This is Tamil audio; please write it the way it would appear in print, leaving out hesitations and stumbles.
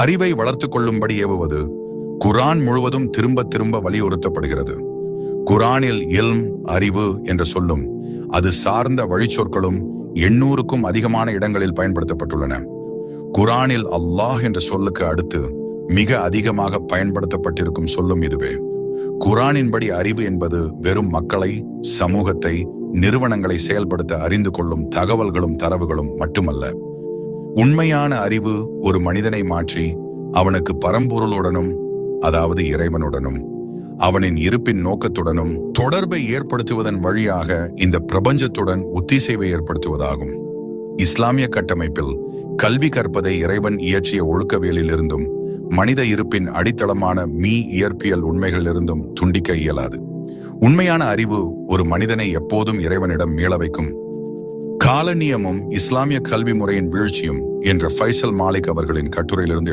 அறிவை வளர்த்துக் கொள்ளும்படி ஏவுவது குர்ஆன் முழுவதும் திரும்ப திரும்ப வலியுறுத்தப்படுகிறது. குர்ஆனில் இல்ம் அறிவு என்ற சொல்லும் அது சார்ந்த வழிச்சொற்களும் 800க்கும் அதிகமான இடங்களில் பயன்படுத்தப்பட்டுள்ளன. குர்ஆனில் அல்லாஹ் என்ற சொல்லுக்கு அடுத்து மிக அதிகமாக பயன்படுத்தப்பட்டிருக்கும் சொல்லும் இதுவே. குர்ஆனின்படி அறிவு என்பது வெறும் மக்களை, சமூகத்தை, நிறுவனங்களை செயல்படுத்த அறிந்து கொள்ளும் தகவல்களும் தரவுகளும் மட்டுமல்ல. உண்மையான அறிவு ஒரு மனிதனை மாற்றி அவனுக்கு பரம்பொருளுடனும், அதாவது இறைவனுடனும், அவனின் இருப்பின் நோக்கத்துடனும் தொடர்பை ஏற்படுத்துவதன் வழியாக இந்த பிரபஞ்சத்துடன் ஒத்திசைவை ஏற்படுத்துவதாகும். இஸ்லாமிய கட்டமைப்பில் கல்வி கற்பதை இறைவன் இயற்றிய ஒழுக்கவியலிலிருந்தும் மனித இருப்பின் அடித்தளமான இயற்பியல் உண்மைகளிலிருந்தும் துண்டிக்க இயலாது. உண்மையான அறிவு ஒரு மனிதனை எப்போதும் இறைவனிடம் மீள வைக்கும். காலனியமும் இஸ்லாமிய கல்வி முறையின் வீழ்ச்சியும் என்ற ஃபைசல் மாலிக் அவர்களின் கட்டுரையிலிருந்து